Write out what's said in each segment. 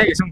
isung.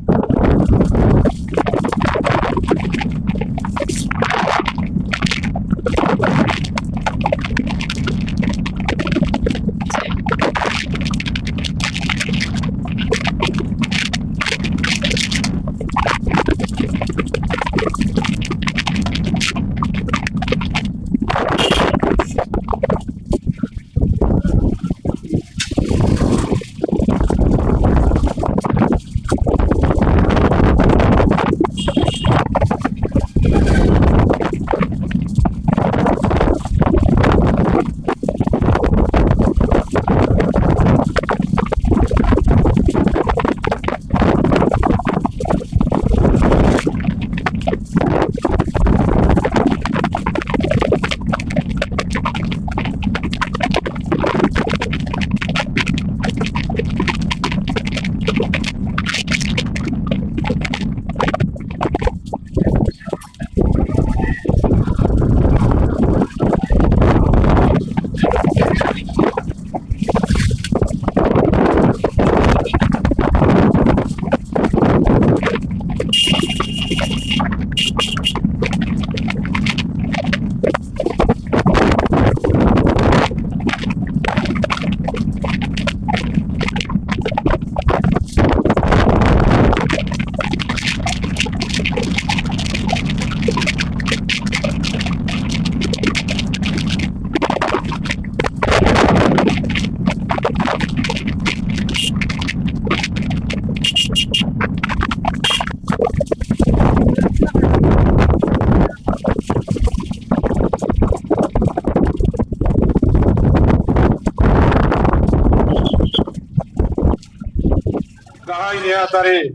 Tari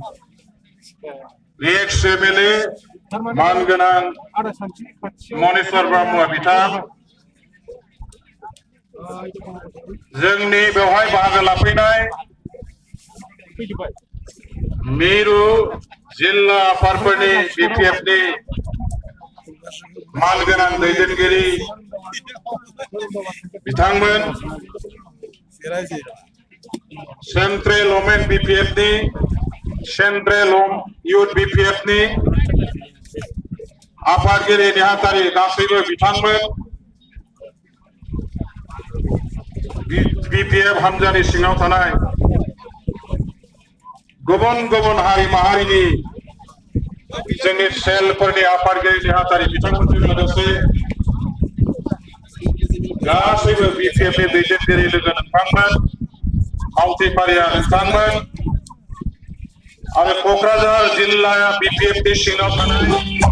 Riek Semele Manganang Moniswar Brahma Bitang जोंनि बेवहाय बाहागो लाफैनाय मिरु जिल्ला आफादफोरनि बिपिएफनि मानगोनां दैदेनगिरि बिथांमोन सेंट्रेल वमेन बिपिएफनि सेंट्रेल युथ बिपिएफनि आफादगिरि नेहाथारि गासैबो बिथांमोन बिपिएफ हानजानि सिङाव थानाय गुबुन गुबुन हारि माहारिनि जोंनि सेलफोरनि आफादगिरि नेहाथारि बिथांमोनजों लोगोसे गासैबो बिपिएफनि दैदेनगिरि लोगो नोंथांमोन मावथिफारिया नोंथांमोन आरो क'क्राझार जिल्लाया बिपिएफनि सिङाव थानाय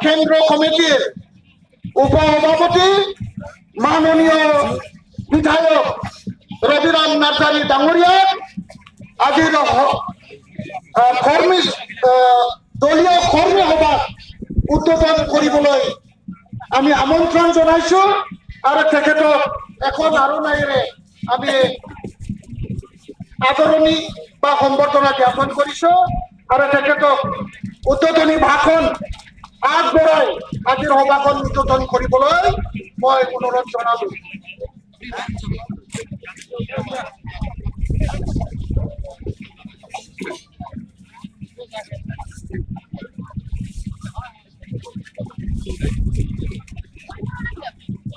কেন্দ্র কমিটির উপসভাপতি মাননীয় বিধায়ক রবিরাম নার্জাৰী ডাঙৰীয়াক আজিৰ কৰ্মী দলীয় কৰ্মী সভাত উদ্বোধন কৰিবলৈ আমি আমন্ত্ৰণ জনাইছো আৰু তেখেতক এখন আৰুণাইৰে আমি আদৰণি বা সম্বৰ্ধনা জ্ঞাপন কৰিছো আৰু তেখেতক উদ্বোধনী ভাষণ আগবঢ়াই আজিৰ সভাখন উদ্বোধন কৰিবলৈ মই অনুৰোধ জনালো।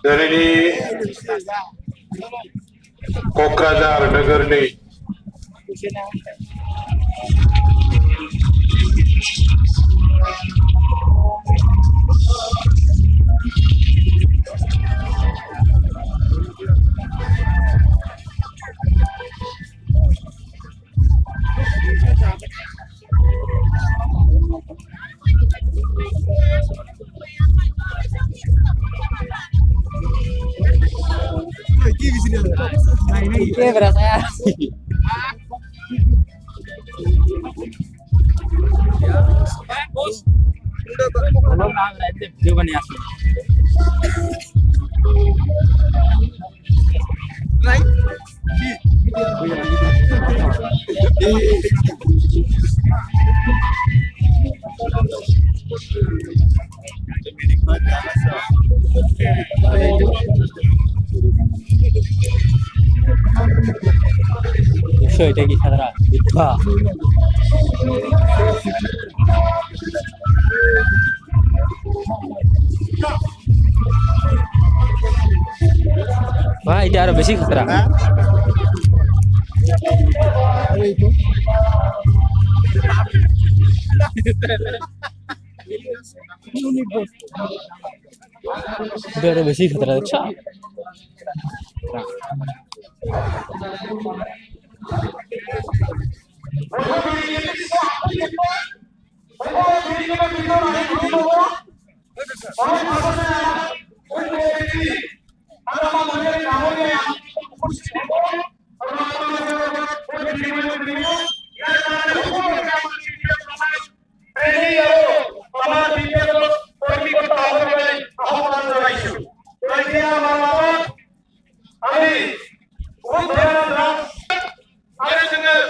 दिनैनि क'क्राझार नोगोरनि ¿Qué berasa ya? Belum nak berarti video bani asli. Right? এটা কি সাদরা বিধবা ভাই এটা আরো বেশি খতরা এটা আরো বেশি খতরা আচ্ছা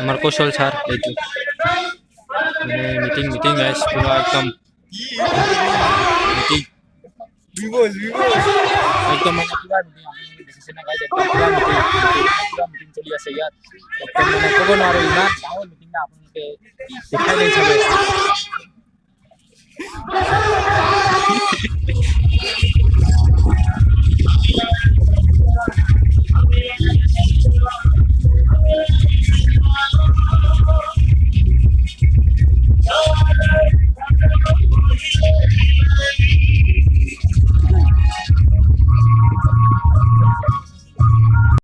আমার কৌশল স্যার এই তো মানে মিটিং গাইস পুরো একদম মিটিং একদম মানে পুরো মিটিং ডিসিশন না গাইস একদম পুরো মিটিং চলি আছে ইয়াত একদম মানে কব নোৱাৰো ইমান ডাঙৰ মিটিং না আপোনালোকে দেখাই নাই চাগে